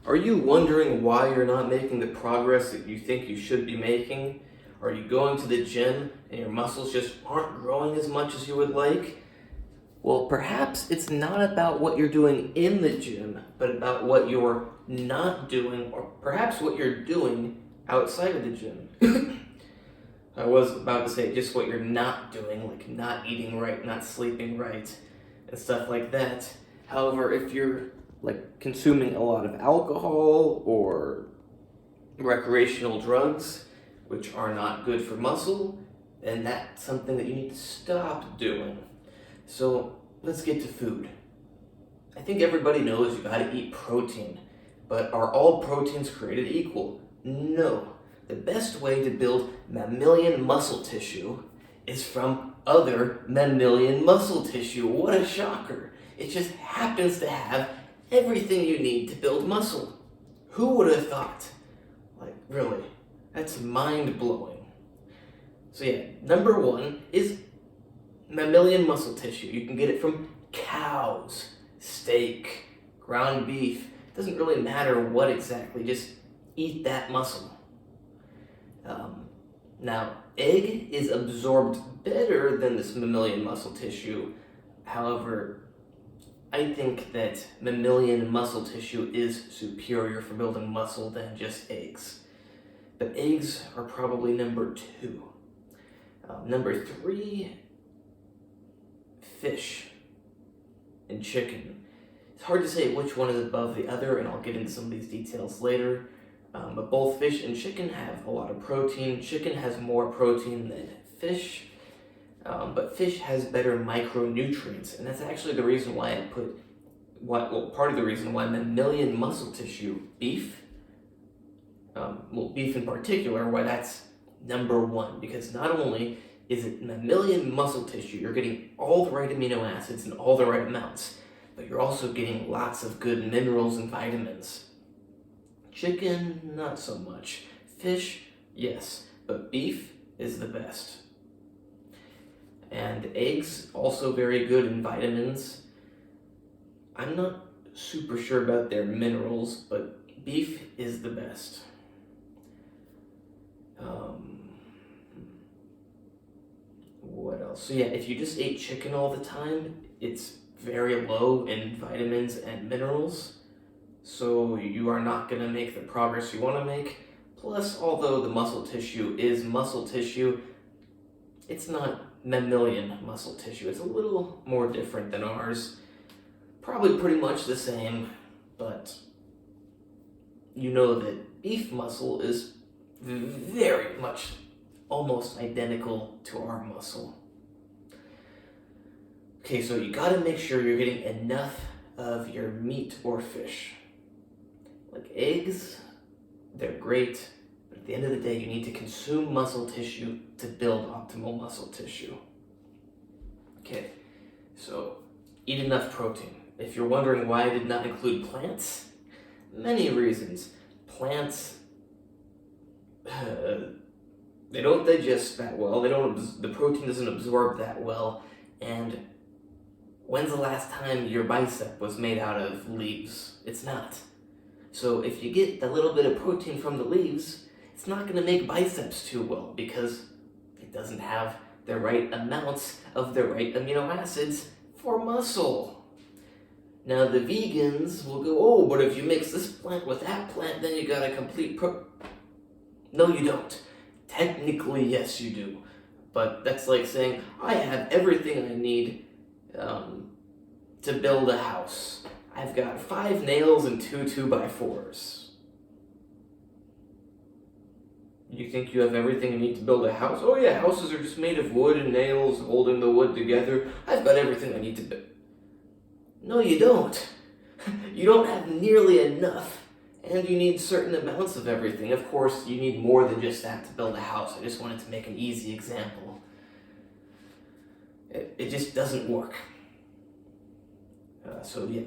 Are you wondering why you're not making the progress that you think you should be making? Are you going to the gym and your muscles just aren't growing as much as you would like? Well, perhaps it's not about what you're doing in the gym, but about what you're not doing, or perhaps what you're doing outside of the gym. I was about to say just what you're not doing, like not eating right, not sleeping right, and stuff like that. However, if you're like consuming a lot of alcohol or recreational drugs, which are not good for muscle, then that's something that you need to stop doing. So let's get to food. I think everybody knows you gotta eat protein, but are all proteins created equal? No. The best way to build mammalian muscle tissue is from other mammalian muscle tissue. What a shocker. It just happens to have everything you need to build muscle. Who would have thought? Like, really? That's mind-blowing. So yeah, number one is mammalian muscle tissue. You can get it from cows, steak, ground beef. It doesn't really matter what exactly, just eat that muscle. Now, egg is absorbed better than this mammalian muscle tissue. However, I think that mammalian muscle tissue is superior for building muscle than just eggs. But eggs are probably number two. Number three, fish and chicken. It's hard to say which one is above the other, and I'll get into some of these details later. But both fish and chicken have a lot of protein. Chicken has more protein than fish, but fish has better micronutrients, and that's actually the reason why I put, part of the reason why mammalian muscle tissue, beef, beef in particular, why that's number one, because not only is it mammalian muscle tissue, you're getting all the right amino acids in all the right amounts, but you're also getting lots of good minerals and vitamins. Chicken, not so much. Fish, yes, but beef is the best. And eggs, also very good in vitamins. I'm not super sure about their minerals, but beef is the best. What else? So yeah, if you just ate chicken all the time, it's very low in vitamins and minerals. So you are not going to make the progress you want to make. Plus, although the muscle tissue is muscle tissue, it's not mammalian muscle tissue. It's a little more different than ours. Probably pretty much the same, but you know that beef muscle is very much almost identical to our muscle. Okay, so you gotta make sure you're getting enough of your meat or fish. Like eggs, they're great, but at the end of the day, you need to consume muscle tissue to build optimal muscle tissue. Okay, so eat enough protein. If you're wondering why I did not include plants, many reasons. Plants, they don't digest that well. The protein doesn't absorb that well. And when's the last time your bicep was made out of leaves? It's not. So if you get a little bit of protein from the leaves, it's not going to make biceps too well because it doesn't have the right amounts of the right amino acids for muscle. Now the vegans will go, oh, but if you mix this plant with that plant, then you got a complete No, you don't. Technically, yes, you do. But that's like saying, I have everything I need to build a house. I've got 5 nails and 2 2x4s. You think you have everything you need to build a house? Oh yeah, houses are just made of wood and nails holding the wood together. I've got everything I need to build. No, you don't. You don't have nearly enough, and you need certain amounts of everything. Of course, you need more than just that to build a house. I just wanted to make an easy example. It just doesn't work. So yeah,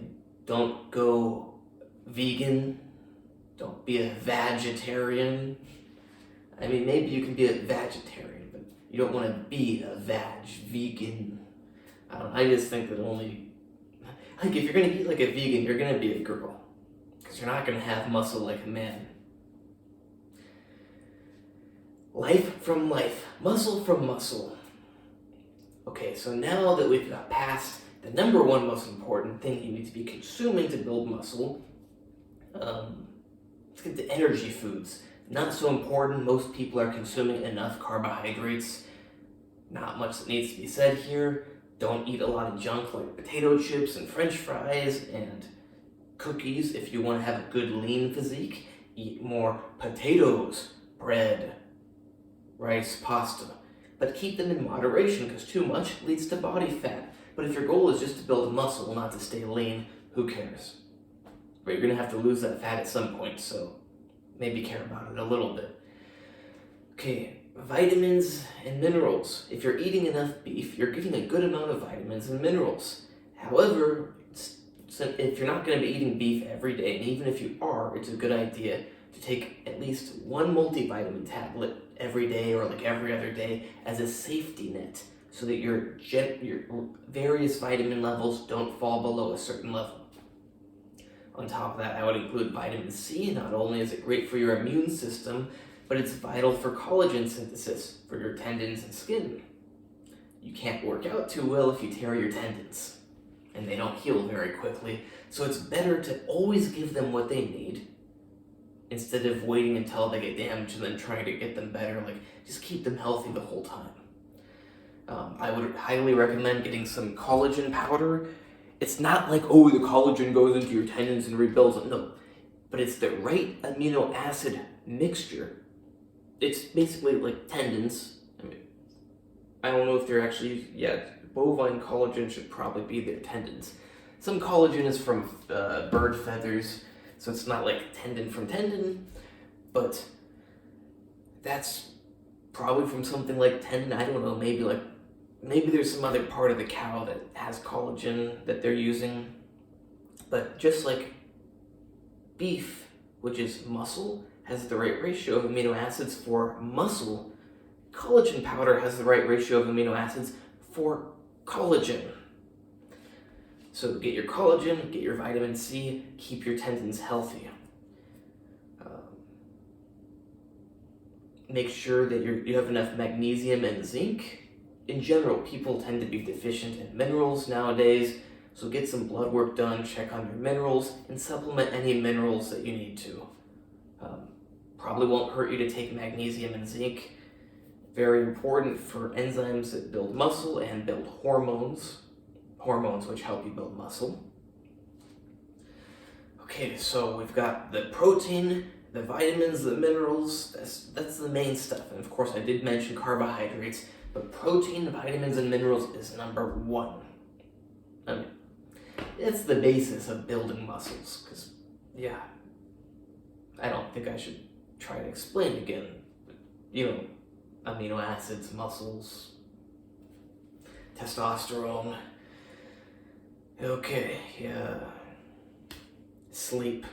don't go vegan. Don't be a vegetarian. I mean, maybe you can be a vegetarian, but you don't want to be a vegan. I just think that only, like, if you're going to eat like a vegan, you're going to be a girl. because you're not going to have muscle like a man. Life from life, muscle from muscle. Okay, so now that we've got past the number one most important thing you need to be consuming to build muscle, let's get to energy foods. Not so important. Most people are consuming enough carbohydrates. Not much that needs to be said here. Don't eat a lot of junk like potato chips and french fries and cookies if you want to have a good lean physique. Eat more potatoes, bread, rice, pasta. But keep them in moderation because too much leads to body fat. But if your goal is just to build muscle, not to stay lean, who cares? But you're going to have to lose that fat at some point, so maybe care about it a little bit. Okay, vitamins and minerals. If you're eating enough beef, you're getting a good amount of vitamins and minerals. However, if you're not going to be eating beef every day, and even if you are, it's a good idea to take at least one multivitamin tablet every day or like every other day as a safety net so that your various vitamin levels don't fall below a certain level. On top of that, I would include vitamin C. Not only is it great for your immune system, but it's vital for collagen synthesis for your tendons and skin. You can't work out too well if you tear your tendons, and they don't heal very quickly, so it's better to always give them what they need instead of waiting until they get damaged and then trying to get them better. Like, just keep them healthy the whole time. I would highly recommend getting some collagen powder. It's not like, oh, the collagen goes into your tendons and rebuilds them. No, but it's the right amino acid mixture. It's basically like tendons. I don't know if they're actually, bovine collagen should probably be their tendons. Some collagen is from bird feathers, so it's not like tendon from tendon, but that's probably from something like tendon. I don't know, maybe there's some other part of the cow that has collagen that they're using. But just like beef, which is muscle, has the right ratio of amino acids for muscle, collagen powder has the right ratio of amino acids for collagen. So get your collagen, get your vitamin C, keep your tendons healthy. Make sure that you have enough magnesium and zinc. In general, people tend to be deficient in minerals nowadays, so get some blood work done, check on your minerals, and supplement any minerals that you need to. Probably won't hurt you to take magnesium and zinc. Very important for enzymes that build muscle and build hormones which help you build muscle. Okay, so we've got the protein, the vitamins, the minerals. That's the main stuff. And of course, I did mention carbohydrates, but protein, vitamins, and minerals is number one. I mean, it's the basis of building muscles, because, I don't think I should try to explain again. Amino acids, muscles, testosterone. Okay, sleep.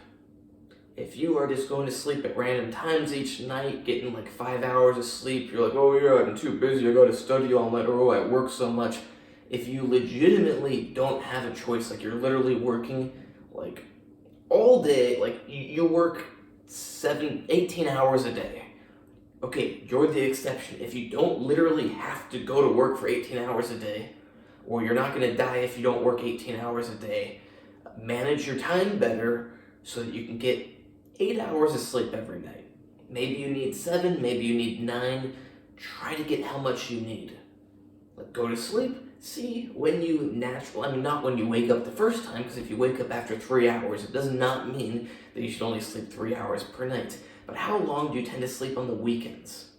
If you are just going to sleep at random times each night, getting like 5 hours of sleep, you're like, oh yeah, I'm too busy, I gotta study all night, or oh, I work so much. If you legitimately don't have a choice, like you're literally working like all day, like you work 18 hours a day. Okay, you're the exception. If you don't literally have to go to work for 18 hours a day, or you're not gonna die if you don't work 18 hours a day, manage your time better so that you can get 8 hours of sleep every night. Maybe you need 7, maybe you need 9. Try to get how much you need. Like, go to sleep, see when you not when you wake up the first time, because if you wake up after 3 hours, it does not mean that you should only sleep 3 hours per night. But how long do you tend to sleep on the weekends?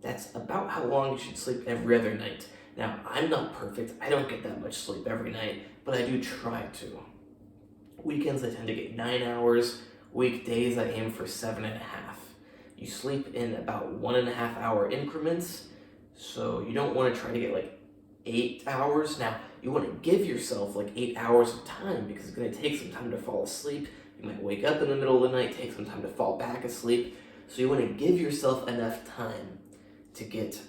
That's about how long you should sleep every other night. Now, I'm not perfect. I don't get that much sleep every night, but I do try to. Weekends, I tend to get 9 hours. Weekdays, I aim for 7.5. You sleep in about 1.5 hour increments, so you don't want to try to get like 8 hours. Now, you want to give yourself like 8 hours of time because it's going to take some time to fall asleep. You might wake up in the middle of the night, take some time to fall back asleep. So you want to give yourself enough time to get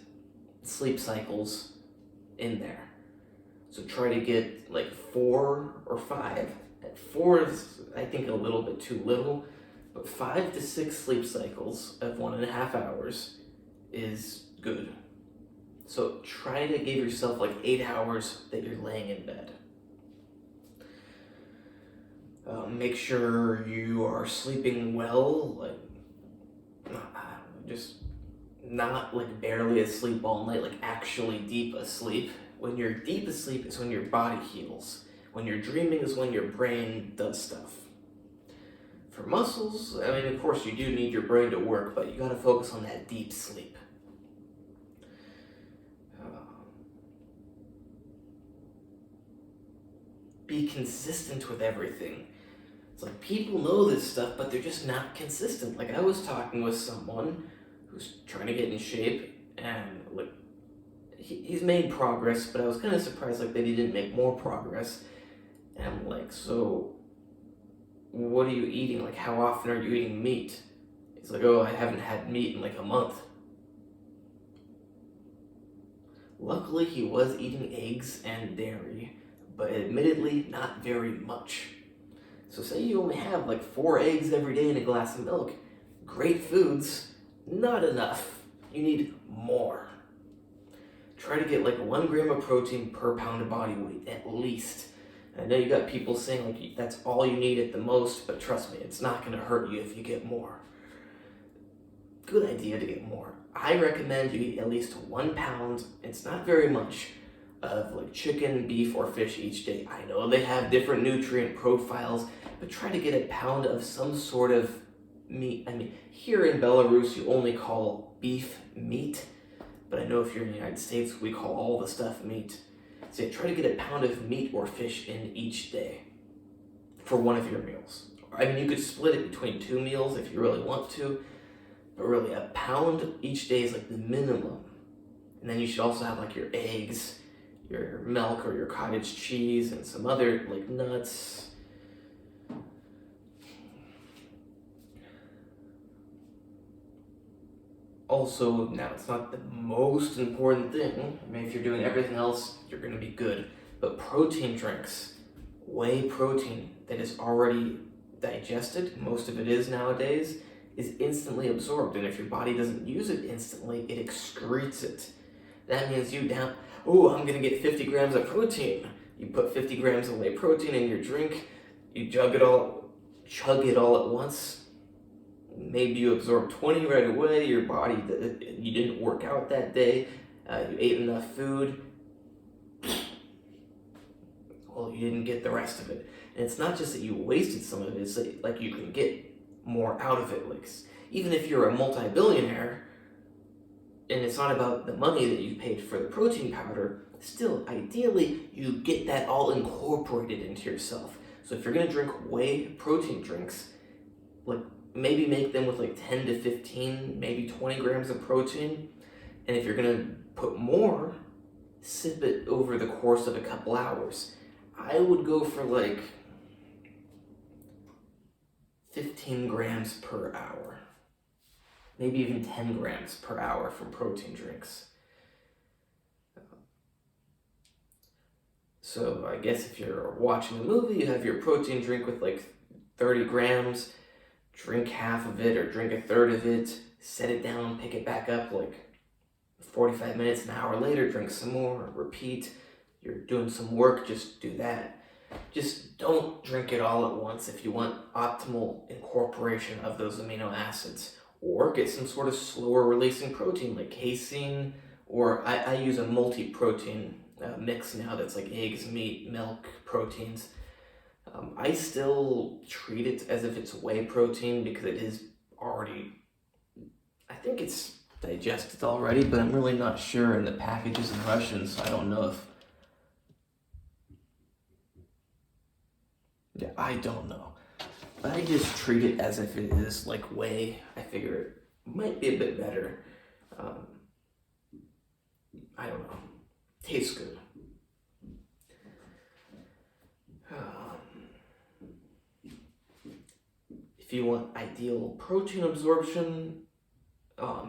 sleep cycles in there. So try to get like 4 or 5 4 is, I think, a little bit too little, but 5 to 6 sleep cycles of 1.5 hours is good. So try to give yourself like 8 hours that you're laying in bed. Make sure you are sleeping well, like just not like barely asleep all night, like actually deep asleep. When you're deep asleep is when your body heals. When you're dreaming is when your brain does stuff. For muscles, I mean, of course you do need your brain to work, but you gotta focus on that deep sleep. Be consistent with everything. It's like people know this stuff, but they're just not consistent. Like I was talking with someone who's trying to get in shape, and like he's made progress, but I was kind of surprised like that he didn't make more progress. And I'm like, so what are you eating? Like how often are you eating meat? He's like, oh, I haven't had meat in like a month. Luckily, he was eating eggs and dairy, but admittedly, not very much. So say you only have like 4 eggs every day and a glass of milk. Great foods, not enough. You need more. Try to get like 1 gram of protein per pound of body weight, at least. And I know you got people saying like that's all you need at the most, but trust me, it's not gonna hurt you if you get more. Good idea to get more. I recommend you eat at least 1 pound, it's not very much, of like chicken, beef, or fish each day. I know they have different nutrient profiles, but try to get a pound of some sort of meat. I mean, here in Belarus, you only call beef meat, but I know if you're in the United States, we call all the stuff meat. So yeah, try to get a pound of meat or fish in each day for one of your meals. I mean, you could split it between 2 meals if you really want to, but really a pound each day is like the minimum. And then you should also have like your eggs, your milk or your cottage cheese, and some other like nuts. Also, now it's not the most important thing. I mean, if you're doing everything else, you're gonna be good. But protein drinks, whey protein that is already digested, most of it is nowadays, is instantly absorbed. And if your body doesn't use it instantly, it excretes it. That means you down, oh, I'm gonna get 50 grams of protein. You put 50 grams of whey protein in your drink, you chug it all at once. Maybe you absorb 20 right away, your body, you didn't work out that day, you ate enough food, well, you didn't get the rest of it. And it's not just that you wasted some of it, it's like you can get more out of it. Like, even if you're a multi-billionaire, and it's not about the money that you paid for the protein powder, still, ideally, you get that all incorporated into yourself. So if you're gonna drink whey protein drinks, like maybe make them with like 10 to 15, maybe 20 grams of protein. And if you're gonna put more, sip it over the course of a couple hours. I would go for like 15 grams per hour. Maybe even 10 grams per hour from protein drinks. So I guess if you're watching a movie, you have your protein drink with like 30 grams, drink half of it or drink a third of it, set it down, pick it back up like 45 minutes, an hour later, drink some more, repeat. You're doing some work, just do that. Just don't drink it all at once if you want optimal incorporation of those amino acids. Or get some sort of slower releasing protein like casein, or I use a multi-protein mix now that's like eggs, meat, milk, proteins. I still treat it as if it's whey protein because it is already, I think it's digested already, but I'm really not sure, and the package is in Russian, so I don't know if, yeah, I don't know. But I just treat it as if it is like whey. I figure it might be a bit better. I don't know. Tastes good. If you want ideal protein absorption,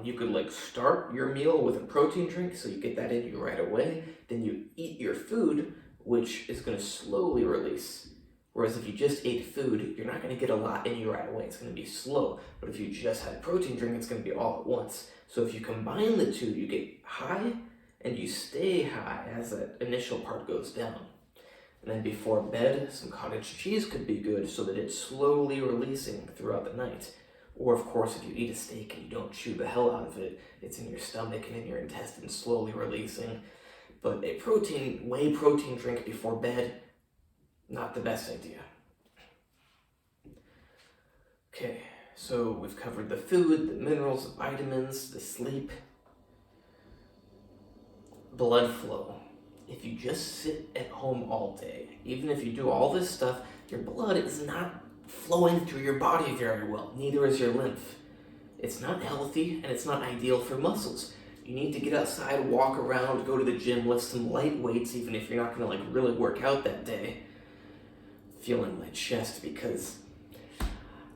you could like start your meal with a protein drink, so you get that in you right away. Then you eat your food, which is going to slowly release. Whereas if you just ate food, you're not going to get a lot in you right away. It's going to be slow. But if you just had a protein drink, it's going to be all at once. So if you combine the two, you get high and you stay high as that initial part goes down. And then before bed, some cottage cheese could be good so that it's slowly releasing throughout the night. Or of course, if you eat a steak and you don't chew the hell out of it, it's in your stomach and in your intestines slowly releasing. But a whey protein drink before bed, not the best idea. Okay, so we've covered the food, the minerals, the vitamins, the sleep. Blood flow. If you just sit at home all day, even if you do all this stuff, your blood is not flowing through your body very well. Neither is your lymph. It's not healthy and it's not ideal for muscles. You need to get outside, walk around, go to the gym, lift some light weights, even if you're not going to really work out that day. Feeling my chest because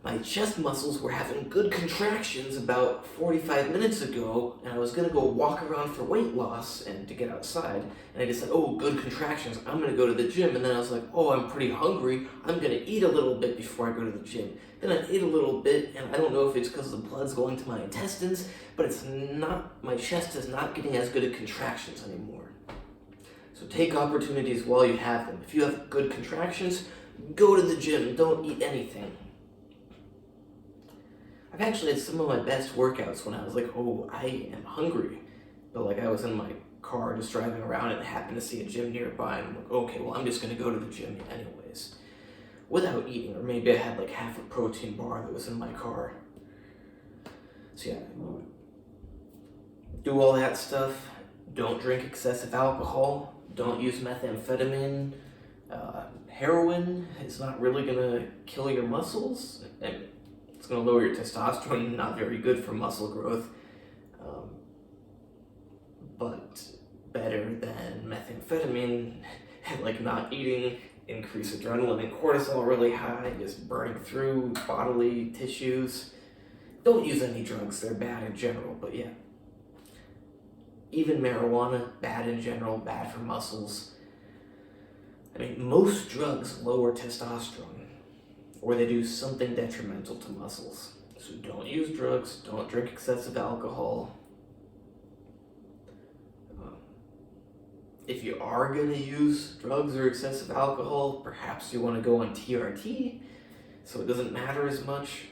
my chest muscles were having good contractions about 45 minutes ago, and I was going to go walk around for weight loss and to get outside, and I just said, oh, good contractions, I'm going to go to the gym, and then I was like, oh, I'm pretty hungry, I'm going to eat a little bit before I go to the gym. Then I ate a little bit, and I don't know if it's because the blood's going to my intestines, but it's not, my chest is not getting as good at contractions anymore. So take opportunities while you have them. If you have good contractions, go to the gym, don't eat anything. I've actually had some of my best workouts when I was like, oh, I am hungry. But I was in my car just driving around and happened to see a gym nearby, and I'm like, okay, well, I'm just going to go to the gym anyways. Without eating, or maybe I had half a protein bar that was in my car. So yeah, do all that stuff. Don't drink excessive alcohol. Don't use methamphetamine. Heroin is not really going to kill your muscles. And it's going to lower your testosterone, not very good for muscle growth, but better than methamphetamine. Not eating, increase adrenaline and cortisol really high, just burning through bodily tissues. Don't use any drugs, they're bad in general, but yeah. Even marijuana, bad in general, bad for muscles. Most drugs lower testosterone, or they do something detrimental to muscles. So don't use drugs, don't drink excessive alcohol. If you are going to use drugs or excessive alcohol, perhaps you want to go on TRT, so it doesn't matter as much.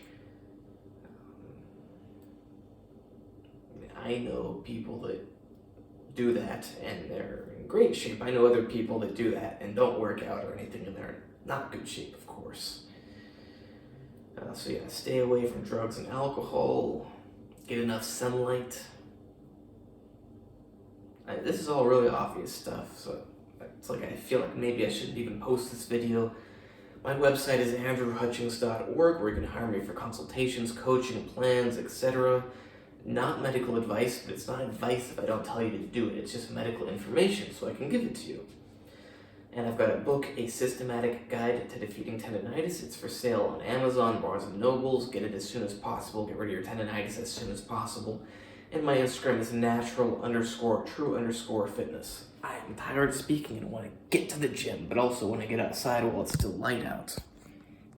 I know people that do that and they're in great shape. I know other people that do that and don't work out or anything and they're not good shape, of course. So yeah, stay away from drugs and alcohol, get enough sunlight. This is all really obvious stuff, so it's I feel like maybe I shouldn't even post this video. My website is andrewhutchings.org, where you can hire me for consultations, coaching, plans, etc. Not medical advice, but it's not advice if I don't tell you to do it. It's just medical information, so I can give it to you. And I've got a book, A Systematic Guide to Defeating Tendinitis. It's for sale on Amazon, Barnes & Nobles. Get it as soon as possible. Get rid of your tendinitis as soon as possible. And my Instagram is natural_true_fitness. I'm tired of speaking and want to get to the gym, but also want to get outside while it's still light out.